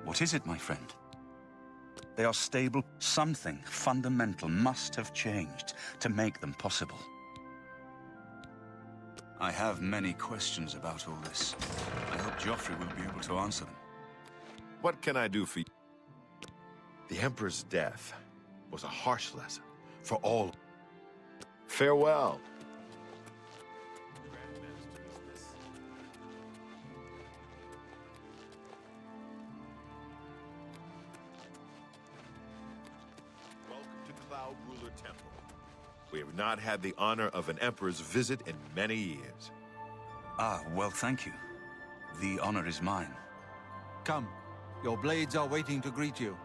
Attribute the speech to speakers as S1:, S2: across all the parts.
S1: What is it, my friend? They are stable. Something fundamental must have changed to make them possible. I have many questions about all this. I hope Joffrey will be able to answer them.
S2: What can I do for you? The Emperor's death was a harsh lesson for all. Farewell. Welcome to Cloud Ruler Temple. We have not had the honor of an Emperor's visit in many years.
S1: Ah, well, thank you. The honor is mine.
S3: Come, your blades are waiting to greet you.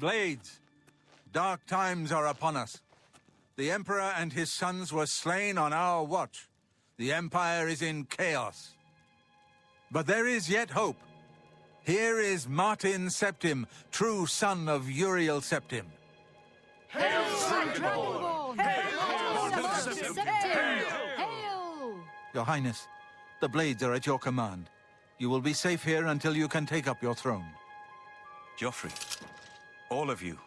S3: Blades! Dark times are upon us. The Emperor and his sons were slain on our watch. The Empire is in chaos. But there is yet hope. Here is Martin Septim, true son of Uriel Septim.
S4: Hail, Dragonborn! Hail!
S3: Your Highness, the blades are at your command. You will be safe here until you can take up your throne.
S1: Joffrey, all of you,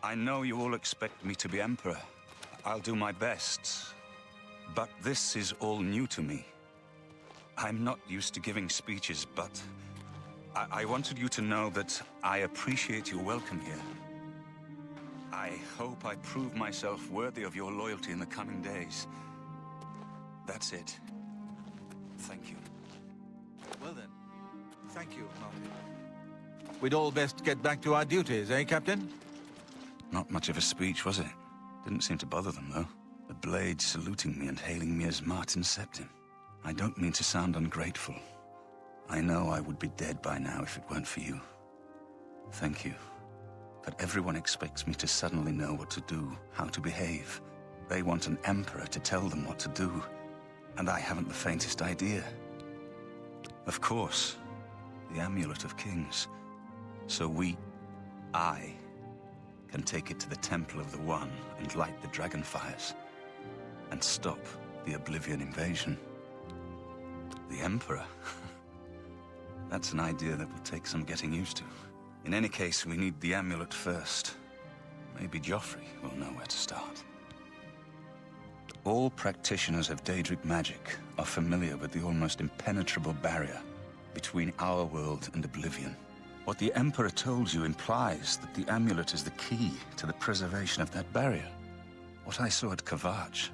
S1: I know you all expect me to be Emperor. I'll do my best. But this is all new to me. I'm not used to giving speeches, but I wanted you to know that I appreciate your welcome here. I hope I prove myself worthy of your loyalty in the coming days. That's it. Thank you.
S3: Well then, thank you, Martin. We'd all best get back to our duties, eh, Captain?
S1: Not much of a speech, was it? Didn't seem to bother them, though. The blades saluting me and hailing me as Martin Septim. I don't mean to sound ungrateful. I know I would be dead by now if it weren't for you. Thank you. But everyone expects me to suddenly know what to do, how to behave. They want an emperor to tell them what to do, and I haven't the faintest idea. Of course, the Amulet of Kings. So I, can take it to the Temple of the One and light the dragon fires, and stop the Oblivion invasion. The Emperor? That's an idea that will take some getting used to. In any case, we need the amulet first. Maybe Joffrey will know where to start. All practitioners of Daedric magic are familiar with the almost impenetrable barrier between our world and Oblivion. What the Emperor told you implies that the amulet is the key to the preservation of that barrier. What I saw at Kvatch.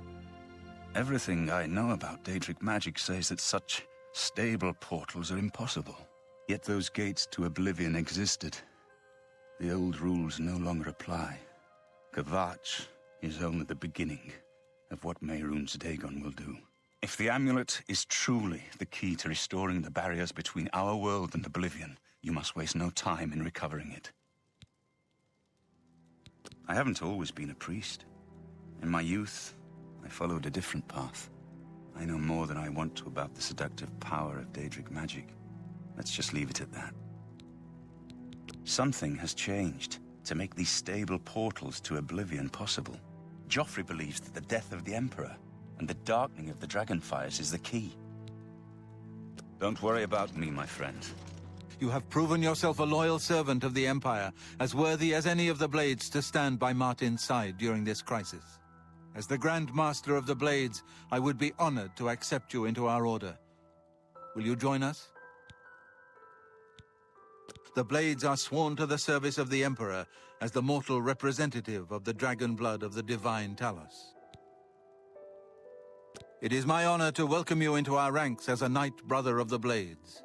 S1: Everything I know about Daedric magic says that such stable portals are impossible. Yet those gates to Oblivion existed. The old rules no longer apply. Kvatch is only the beginning of what Mehrunes Dagon will do. If the amulet is truly the key to restoring the barriers between our world and Oblivion, you must waste no time in recovering it. I haven't always been a priest. In my youth, I followed a different path. I know more than I want to about the seductive power of Daedric magic. Let's just leave it at that. Something has changed to make these stable portals to Oblivion possible. Joffrey believes that the death of the Emperor and the darkening of the Dragonfires is the key. Don't worry about me, my friend.
S3: You have proven yourself a loyal servant of the Empire, as worthy as any of the Blades to stand by Martin's side during this crisis. As the Grand Master of the Blades, I would be honored to accept you into our order. Will you join us? The Blades are sworn to the service of the Emperor as the mortal representative of the dragon blood of the divine Talos. It is my honor to welcome you into our ranks as a Knight Brother of the Blades.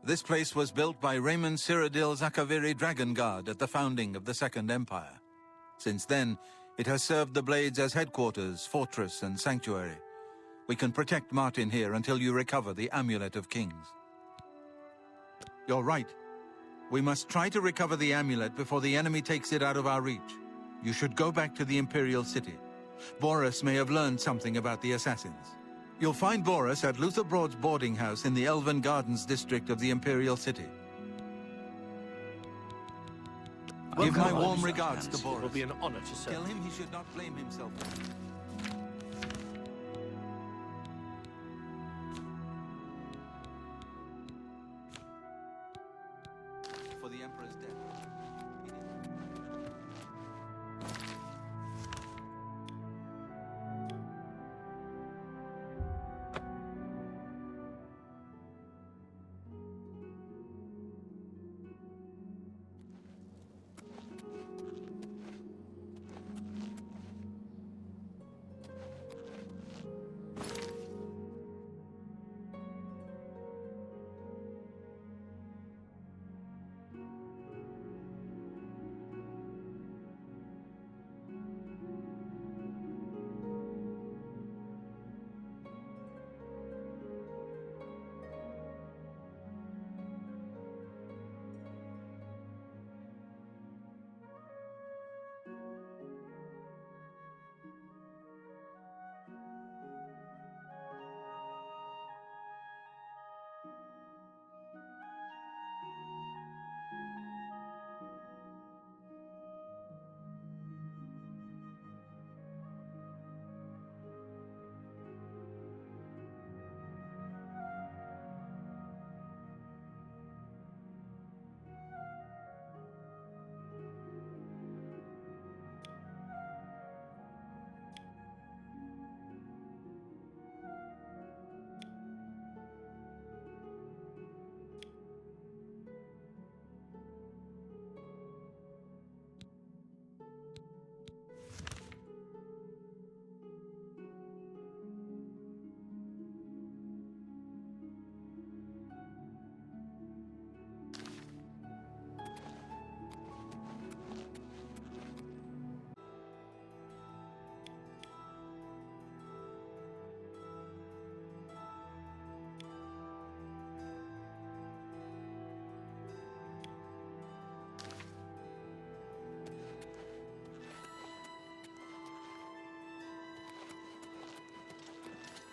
S3: This place was built by Raymond Cyrodiil Zakaviri Dragon Guard at the founding of the Second Empire. Since then, it has served the Blades as headquarters, fortress, and sanctuary. We can protect Martin here until you recover the Amulet of Kings. You're right. We must try to recover the amulet before the enemy takes it out of our reach. You should go back to the Imperial City. Boris may have learned something about the assassins. You'll find Boris at Luther Broad's boarding house in the Elven Gardens district of the Imperial City. Give my warm regards to Boris.
S5: It will be an honor to serve.
S3: Tell him he should not blame himself. For the Emperor's death.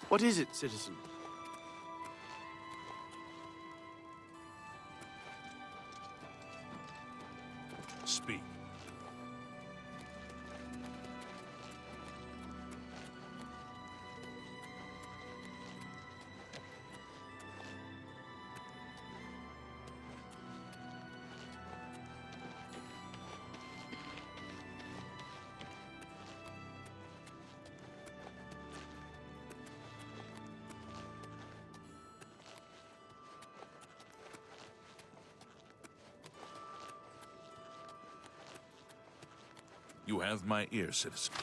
S5: What is it, citizen?
S6: Speak. You have my ear, citizen.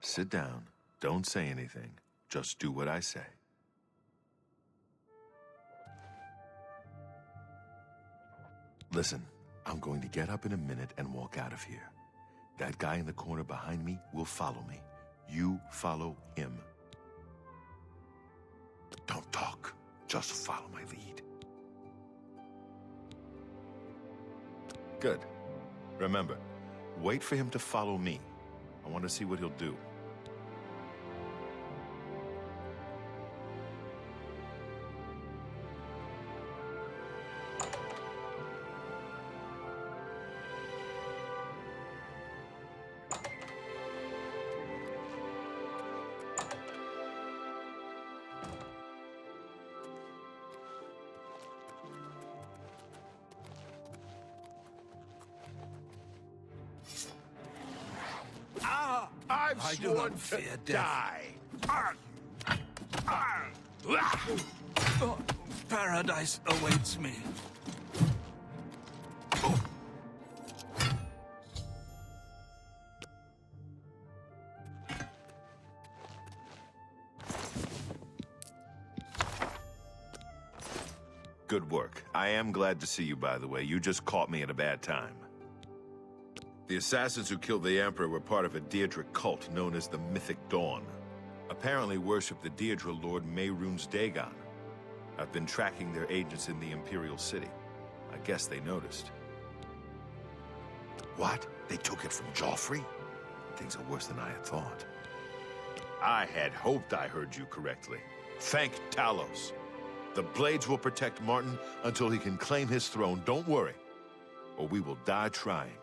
S2: Sit down. Don't say anything. Just do what I say. Listen, I'm going to get up in a minute and walk out of here. That guy in the corner behind me will follow me. You follow him. Don't talk. Just follow my lead. Good. Remember, wait for him to follow me. I want to see what he'll do.
S3: I do not fear death. Oh, paradise awaits me.
S2: Good work. I am glad to see you, by the way. You just caught me at a bad time. The assassins who killed the Emperor were part of a Daedric cult known as the Mythic Dawn. Apparently worship the Daedra Lord Mehrunes Dagon. I've been tracking their agents in the Imperial City. I guess they noticed. What? They took it from Joffrey? Things are worse than I had thought. I had hoped I heard you correctly. Thank Talos. The Blades will protect Martin until he can claim his throne. Don't worry, or we will die trying.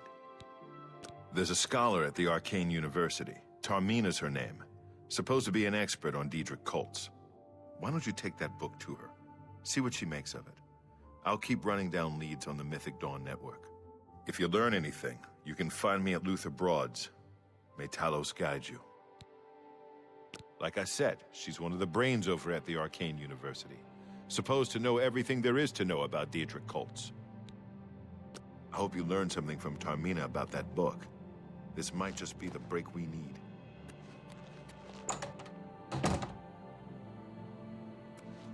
S2: There's a scholar at the Arcane University. Tarmina's her name. Supposed to be an expert on Daedric cults. Why don't you take that book to her? See what she makes of it. I'll keep running down leads on the Mythic Dawn network. If you learn anything, you can find me at Luther Broad's. May Talos guide you. Like I said, she's one of the brains over at the Arcane University. Supposed to know everything there is to know about Daedric cults. I hope you learned something from Tarmina about that book. This might just be the break we need.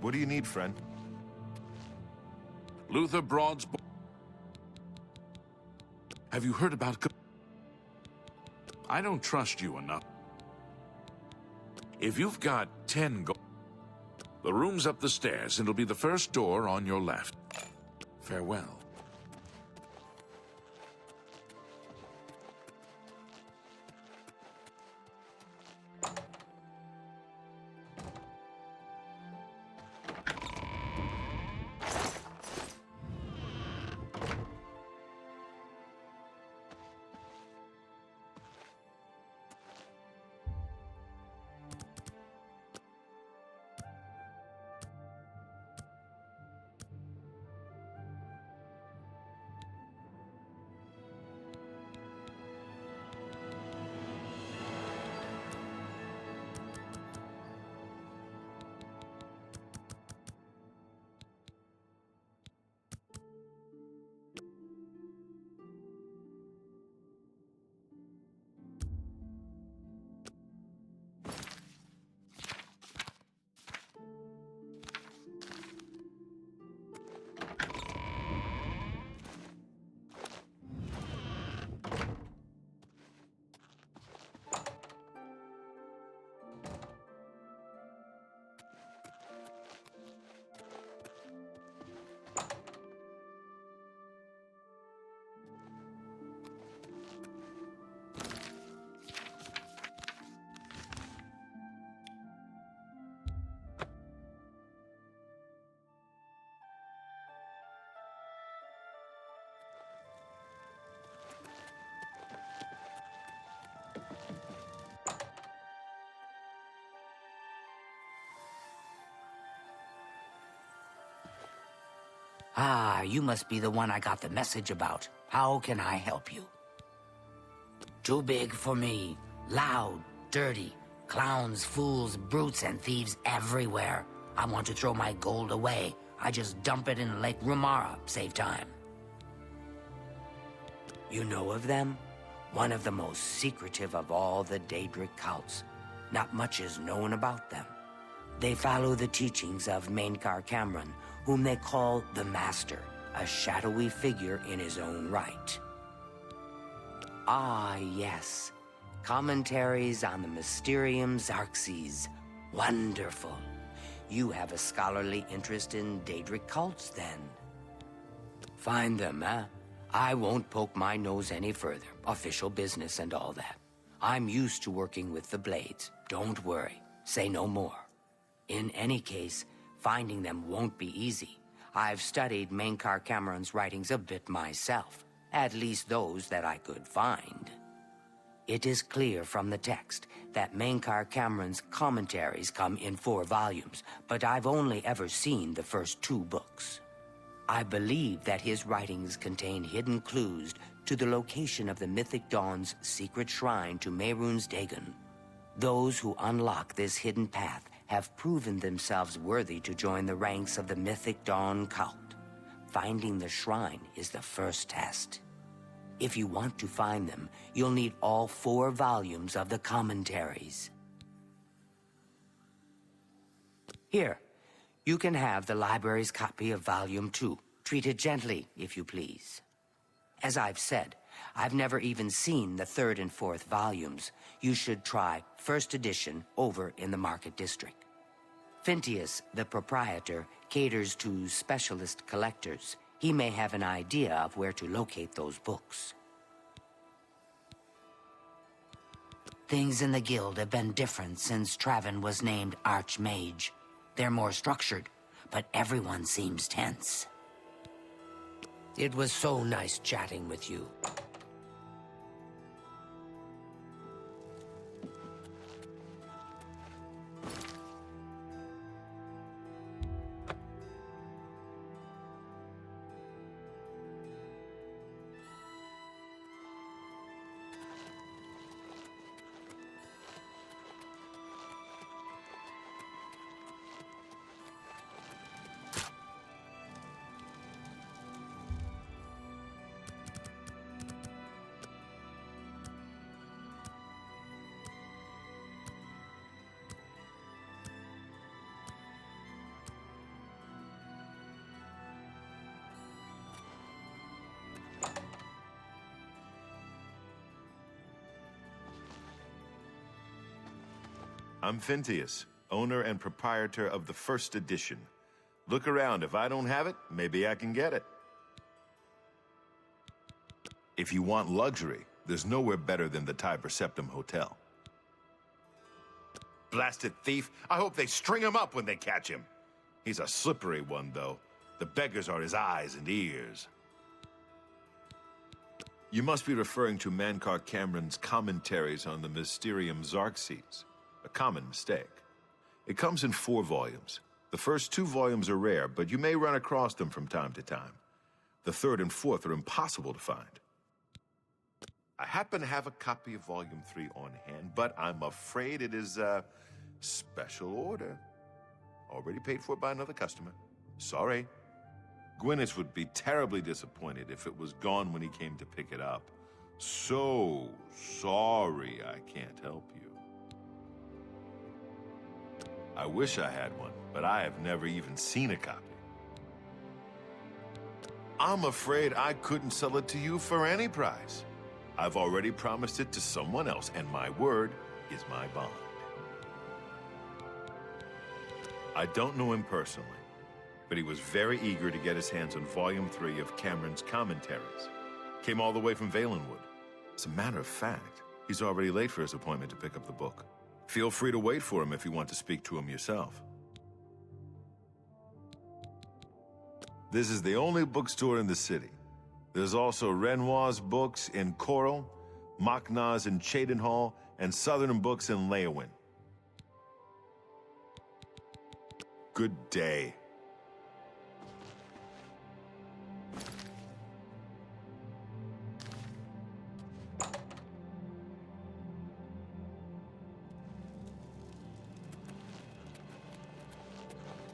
S2: What do you need, friend?
S6: Luther Broad's. Have you heard about? I don't trust you enough. If you've got 10 gold, the room's up the stairs, and it'll be the first door on your left. Farewell.
S5: Ah, you must be the one I got the message about. How can I help you? Too big for me. Loud, dirty. Clowns, fools, brutes, and thieves everywhere. I want to throw my gold away. I just dump it in Lake Rumara, save time. You know of them? One of the most secretive of all the Daedric cults. Not much is known about them. They follow the teachings of Mainkar Cameron, whom they call the Master, a shadowy figure in his own right. Ah, yes. Commentaries on the Mysterium Xarxes. Wonderful. You have a scholarly interest in Daedric cults, then. Find them, eh? I won't poke my nose any further. Official business and all that. I'm used to working with the Blades. Don't worry. Say no more. In any case, finding them won't be easy. I've studied Mainkar Cameron's writings a bit myself. At least those that I could find. It is clear from the text that Mainkar Cameron's commentaries come in 4 volumes, but I've only ever seen the first 2 books. I believe that his writings contain hidden clues to the location of the Mythic Dawn's secret shrine to Mehrunes Dagon. Those who unlock this hidden path have proven themselves worthy to join the ranks of the Mythic Dawn cult. Finding the shrine is the first test. If you want to find them, you'll need all 4 volumes of the commentaries. Here, you can have the library's copy of Volume 2. Treat it gently, if you please. As I've said, I've never even seen the 3rd and 4th volumes. You should try first edition over in the Market District. Phintius, the proprietor, caters to specialist collectors. He may have an idea of where to locate those books. Things in the guild have been different since Traven was named Archmage. They're more structured, but everyone seems tense. It was so nice chatting with you.
S2: I'm Phintius, owner and proprietor of the first edition. Look around. If I don't have it, maybe I can get it. If you want luxury, there's nowhere better than the Tiber Septim Hotel. Blasted thief. I hope they string him up when they catch him. He's a slippery one, though. The beggars are his eyes and ears. You must be referring to Mainkar Cameron's commentaries on the Mysterium Xarxes. A common mistake. It comes in 4 volumes. The first 2 volumes are rare, but you may run across them from time to time. The 3rd and 4th are impossible to find. I happen to have a copy of Volume 3 on hand, but I'm afraid it is a special order. Already paid for by another customer. Sorry. Gwyneth would be terribly disappointed if it was gone when he came to pick it up. So sorry I can't help you. I wish I had one, but I have never even seen a copy. I'm afraid I couldn't sell it to you for any price. I've already promised it to someone else, and my word is my bond. I don't know him personally, but he was very eager to get his hands on Volume 3 of Cameron's commentaries. Came all the way from Valenwood. As a matter of fact, he's already late for his appointment to pick up the book. Feel free to wait for him if you want to speak to him yourself. This is the only bookstore in the city. There's also Renoir's books in Coral, Machna's in Cheydinhall, and Southern Books in Leowin. Good day.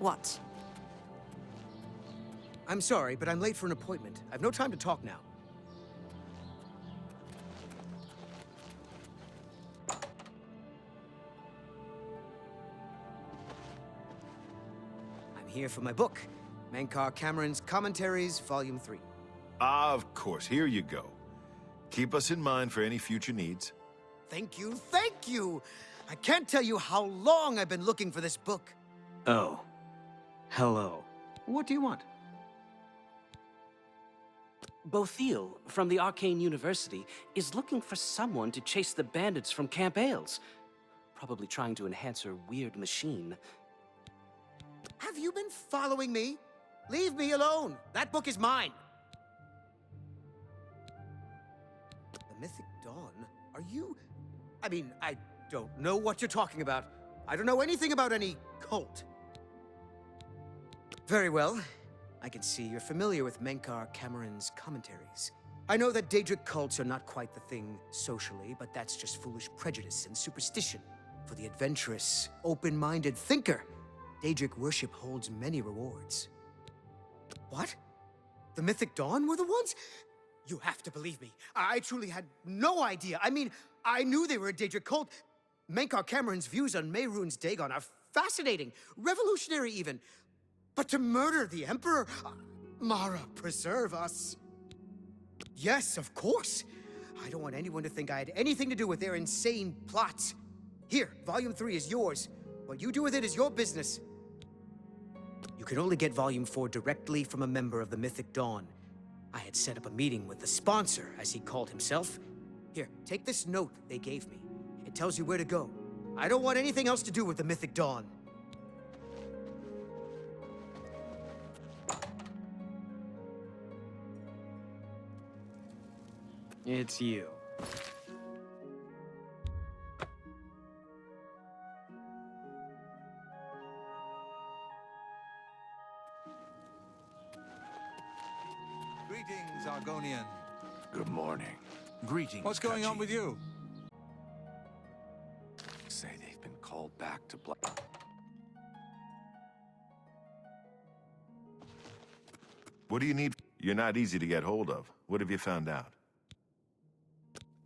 S7: What?
S8: I'm sorry, but I'm late for an appointment. I've no time to talk now. I'm here for my book, Mankar Cameron's Commentaries, Volume 3.
S2: Of course, here you go. Keep us in mind for any future needs.
S8: Thank you, thank you! I can't tell you how long I've been looking for this book. Oh. Hello. What do you want?
S9: Bothiel, from the Arcane University, is looking for someone to chase the bandits from Camp Ailes. Probably trying to enhance her weird machine.
S8: Have you been following me? Leave me alone! That book is mine! The Mythic Dawn? Are you... I mean, I don't know what you're talking about. I don't know anything about any cult. Very well. I can see you're familiar with Mankar Cameron's commentaries. I know that Daedric cults are not quite the thing socially, but that's just foolish prejudice and superstition. For the adventurous, open-minded thinker, Daedric worship holds many rewards. What? The Mythic Dawn were the ones? You have to believe me. I truly had no idea. I mean, I knew they were a Daedric cult. Mankar Cameron's views on Mehrunes Dagon are fascinating, revolutionary even. But to murder the Emperor? Mara, preserve us. Yes, of course. I don't want anyone to think I had anything to do with their insane plots. Here, Volume 3 is yours. What you do with it is your business. You can only get Volume 4 directly from a member of the Mythic Dawn. I had set up a meeting with the sponsor, as he called himself. Here, take this note they gave me. It tells you where to go. I don't want anything else to do with the Mythic Dawn. It's you.
S3: Greetings, Argonian.
S10: Good morning.
S6: Greetings,
S3: What's going on
S6: Kaji.
S3: with you?
S10: Say they've been called back to
S2: What do you need? You're not easy to get hold of. What have you found out?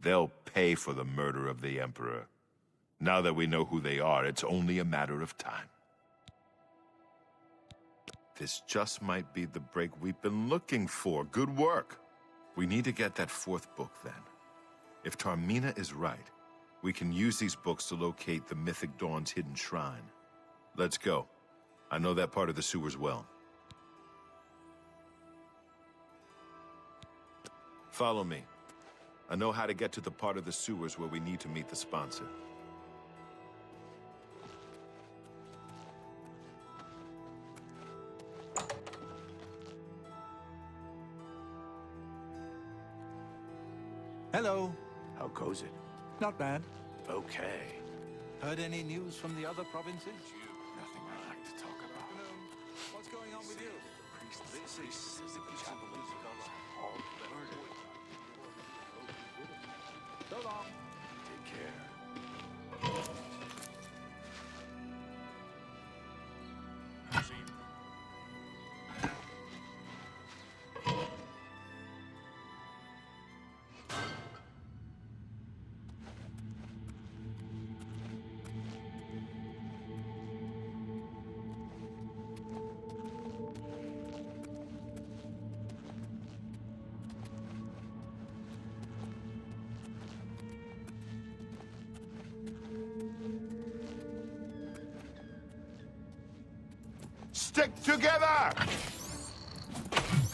S2: They'll pay for the murder of the Emperor. Now that we know who they are, it's only a matter of time. This just might be the break we've been looking for. Good work. We need to get that fourth book, then. If Tarmina is right, we can use these books to locate the Mythic Dawn's hidden shrine. Let's go. I know that part of the sewers well. Follow me. I know how to get to the part of the sewers where we need to meet the sponsor.
S3: Hello.
S10: How goes it?
S3: Not bad.
S10: Okay.
S3: Heard any news from the other provinces?
S10: Nothing I like to talk about.
S3: What's going on with you? So long.
S10: Take care.
S2: Stick together!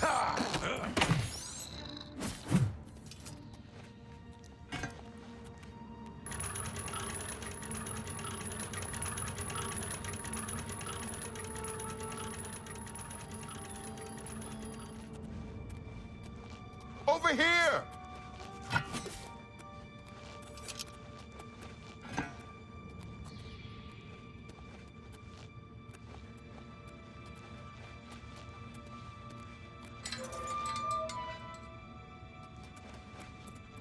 S2: Ha! Over here!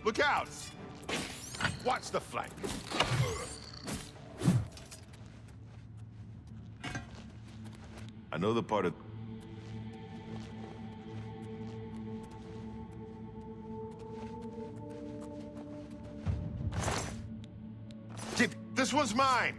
S2: Look out! Watch the flank. I know the part of... Kid, this one's mine!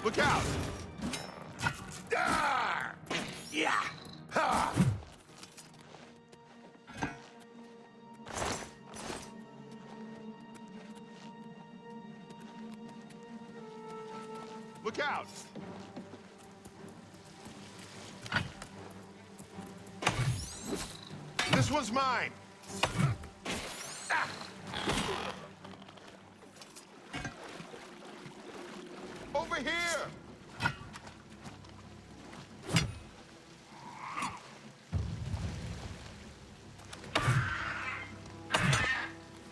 S2: Look out! Ah! Yeah! Ha! Look out! This one's mine! Ah! Over here!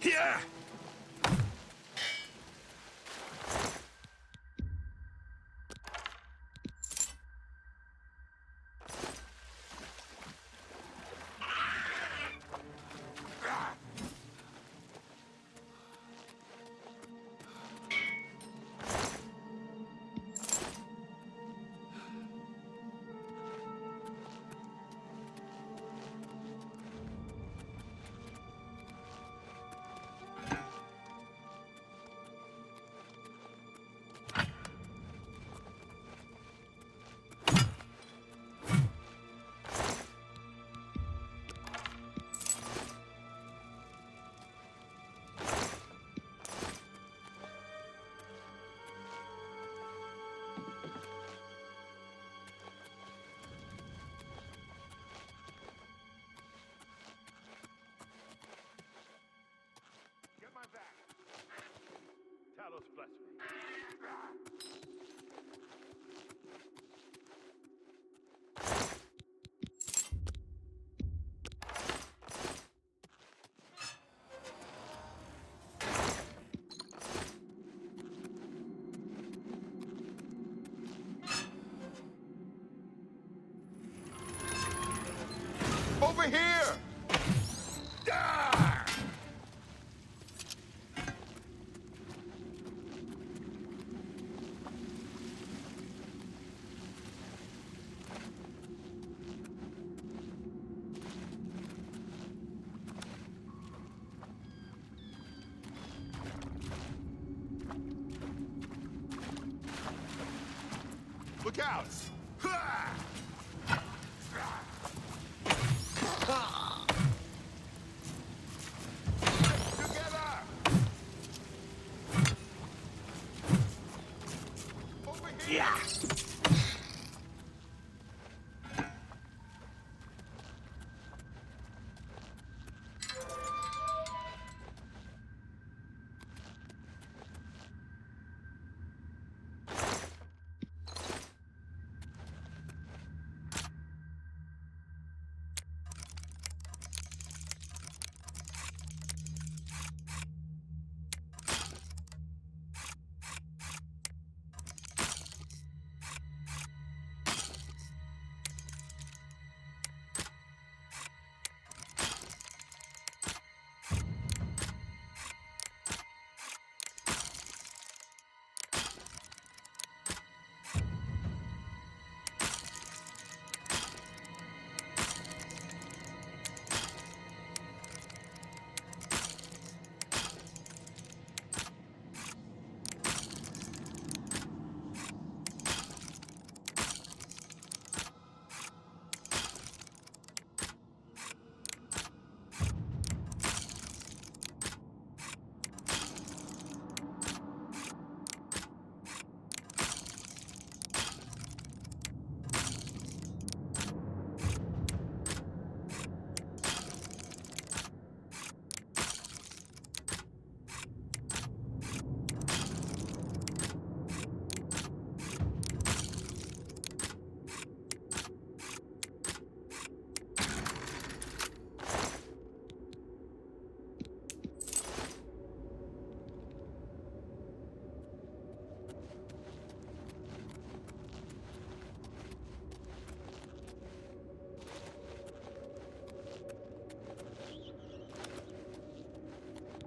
S2: Yeah! Get my back! Talos bless me. Over here! Ah! Look out! Ha! Together! Over here! Yeah!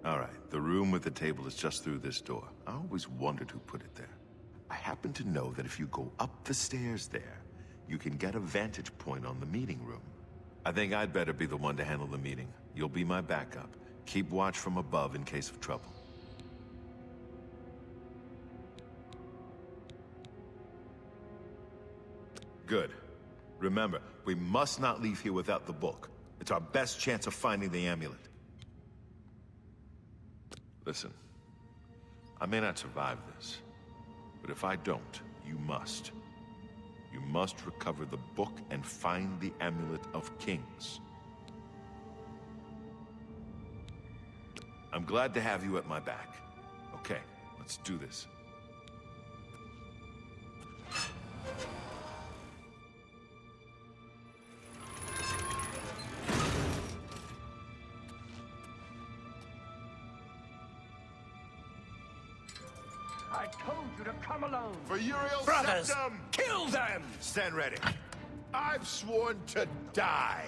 S2: All right, the room with the table is just through this door. I always wondered who put it there. I happen to know that if you go up the stairs there, you can get a vantage point on the meeting room. I think I'd better be the one to handle the meeting. You'll be my backup. Keep watch from above in case of trouble. Good. Remember, we must not leave here without the book. It's our best chance of finding the amulet. Listen, I may not survive this, but if I don't, you must. You must recover the book and find the Amulet of Kings. I'm glad to have you at my back. Okay, let's do this.
S10: I told you to come alone.
S2: For Uriel
S10: Brothers,
S2: Septum!
S10: kill them!
S2: Stand ready. I've sworn to die.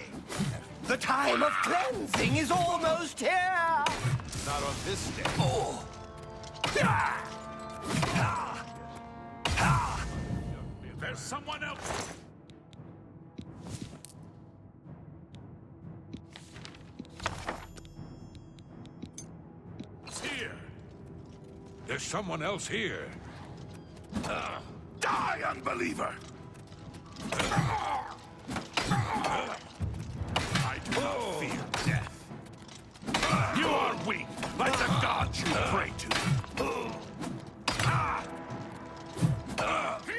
S10: The time of cleansing is almost here!
S2: Not on this day.
S10: Oh.
S6: There's someone else. It's here. There's someone else here. Die, unbeliever! I do not fear death. You are weak, like the gods you pray to.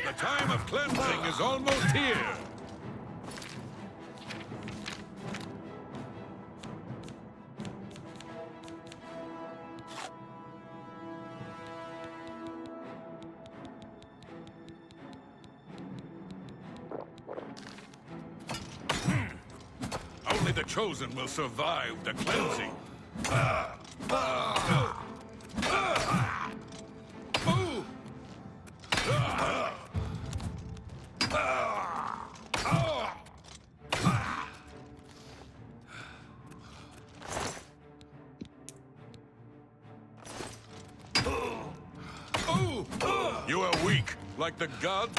S6: The time of cleansing is almost here. Only the chosen will survive the cleansing. You are weak, like the gods.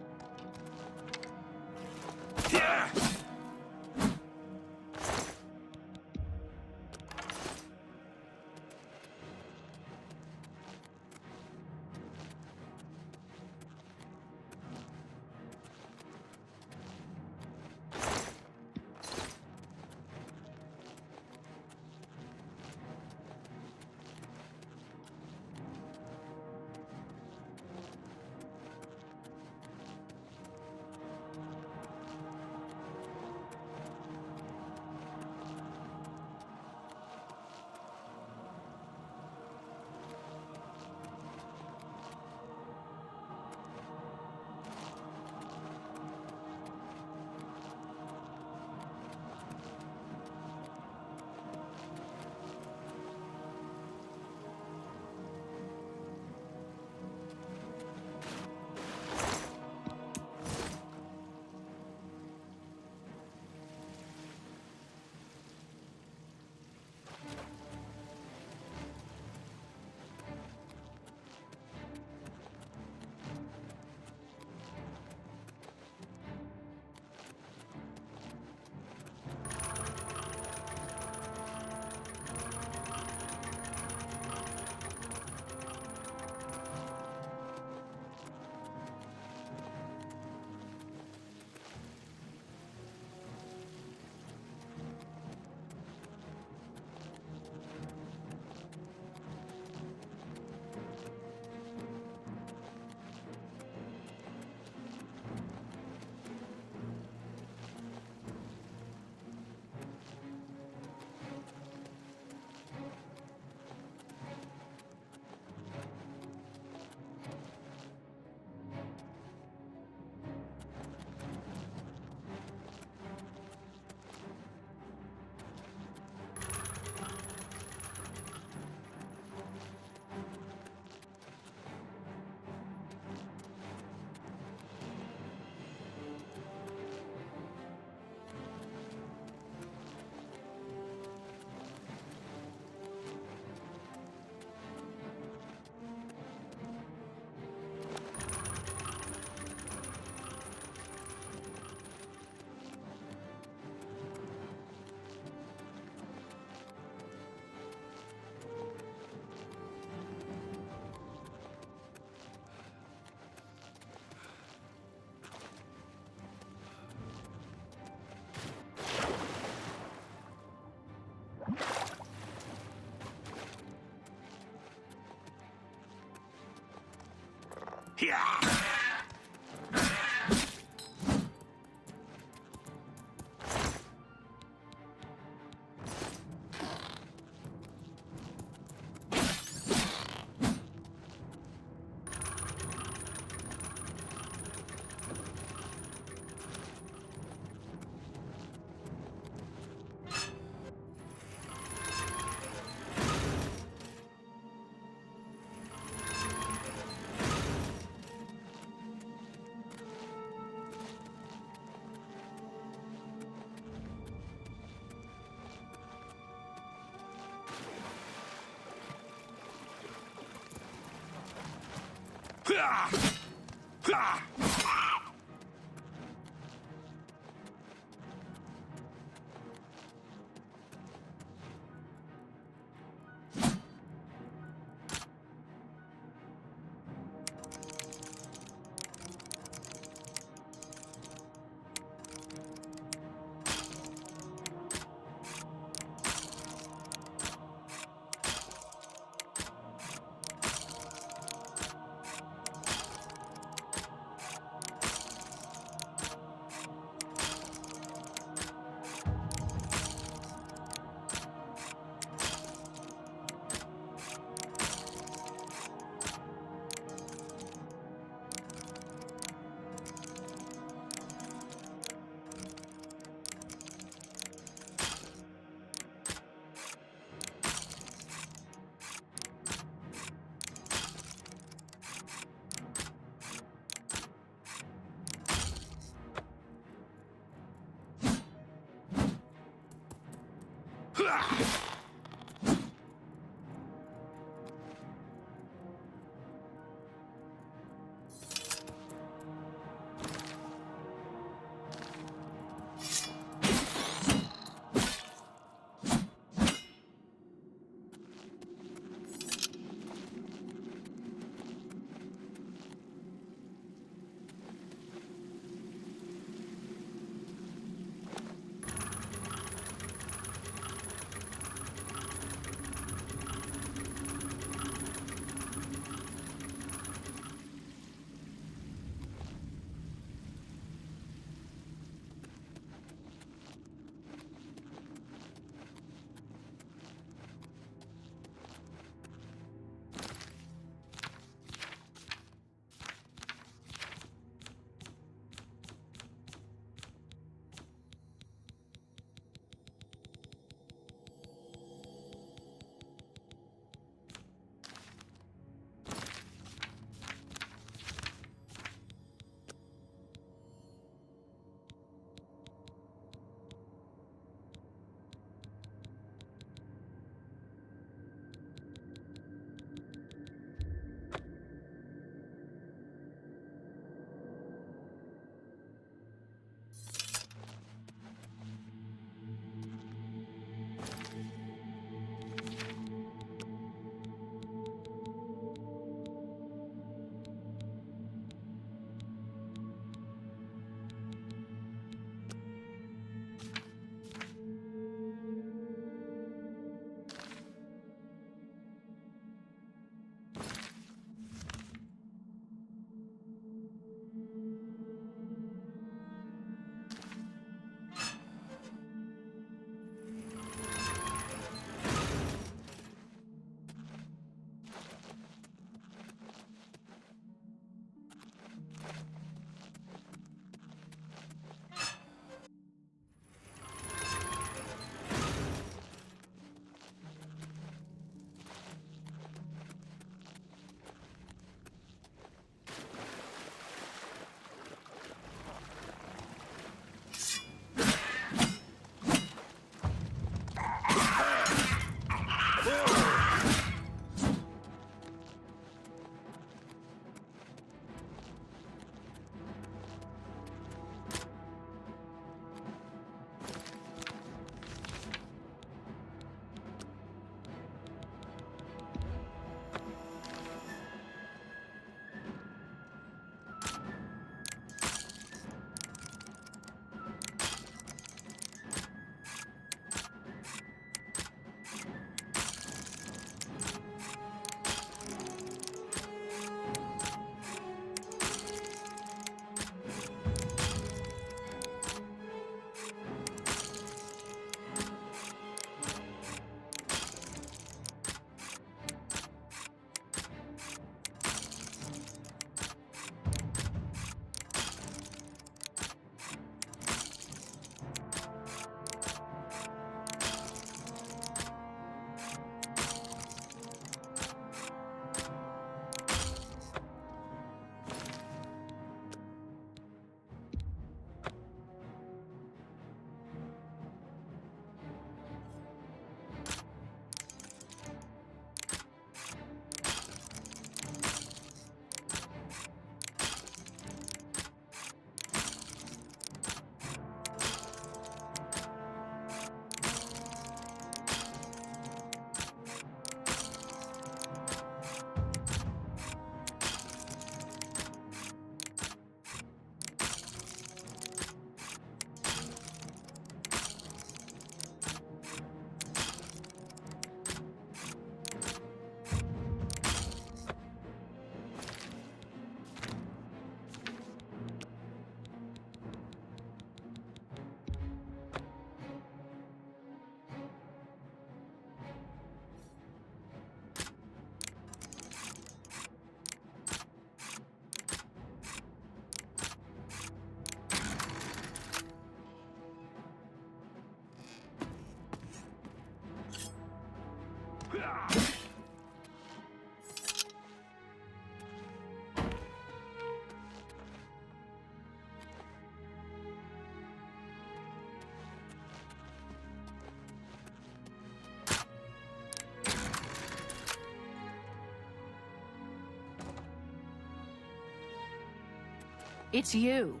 S4: It's you.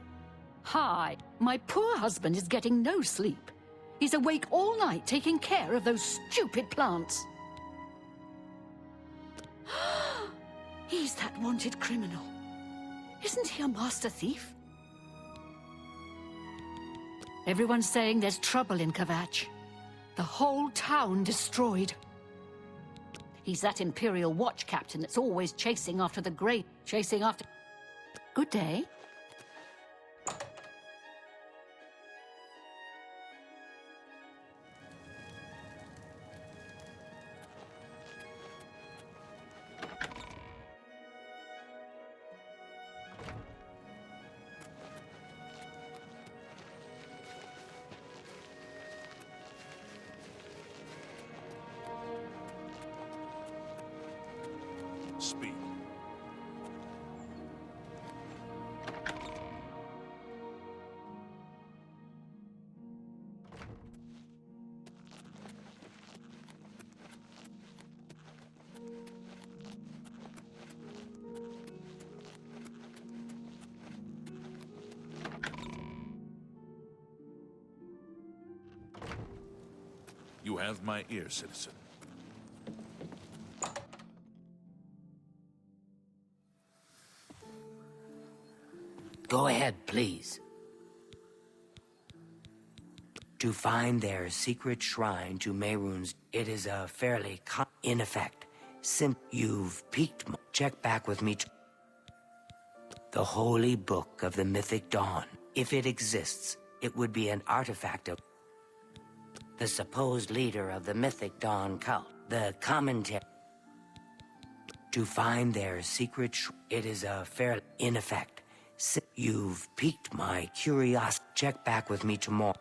S4: Hi. My poor husband is getting no sleep. He's awake all night taking care of those stupid plants. He's that wanted criminal. Isn't he a master thief? Everyone's saying there's trouble in Kvatch. The whole town destroyed. He's that Imperial Watch captain that's always chasing after the great, chasing after... Good day.
S6: Speak. You have my ear, citizen.
S5: Go ahead, please. To find their secret shrine to Mehrunes, it is a fairly in effect. You've piqued check back with me. The holy book of the Mythic Dawn. If it exists, it would be an artifact of the supposed leader of the Mythic Dawn cult. The commentary. To find their secret it is a fair in effect. You've piqued my curiosity. Check back with me tomorrow.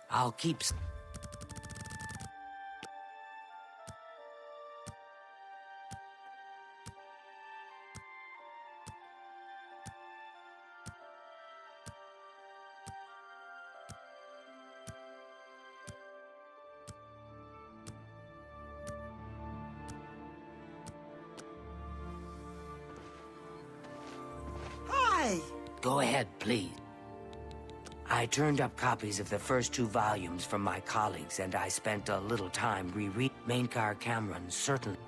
S5: I'll keep...
S10: Hi!
S5: Go ahead, please. I turned up copies of the first 2 volumes from my colleagues, and I spent a little time rereading. Maincar Cameron, certainly.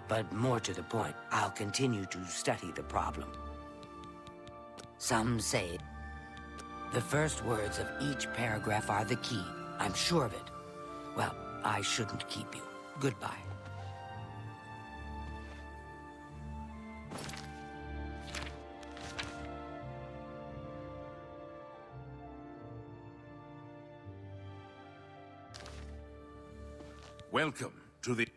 S5: But more to the point, I'll continue to study the problem. Some say the first words of each paragraph are the key. I'm sure of it. Well, I shouldn't keep you. Goodbye.
S6: Welcome to the...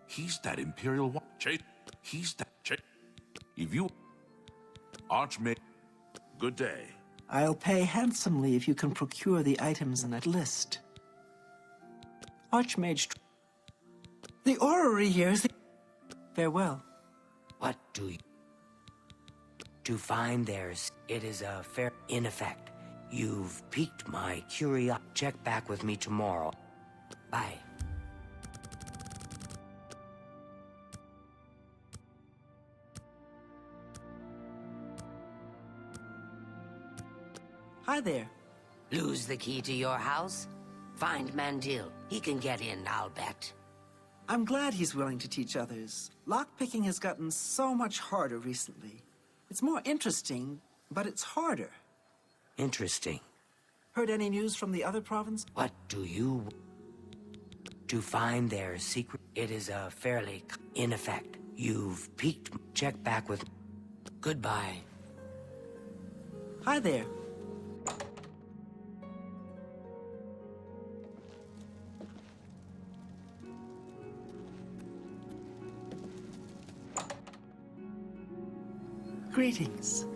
S6: He's that Imperial Watch. He's that... If you... Archmage... Good day.
S10: I'll pay handsomely if you can procure the items in that list. Archmage... The orrery here is the... Farewell.
S5: What do you... To find theirs, it is a fair... In effect, you've piqued my curiosity. Check back with me tomorrow. Bye.
S10: Hi there.
S5: Lose the key to your house? Find Mandil. He can get in, I'll bet.
S10: I'm glad he's willing to teach others. Lockpicking has gotten so much harder recently. It's more interesting, but it's harder.
S5: Interesting.
S10: Heard any news from the other province?
S5: What do you... To find their secret, it is a fairly... In effect, you've piqued... Check back with... Goodbye.
S10: Hi there. Greetings.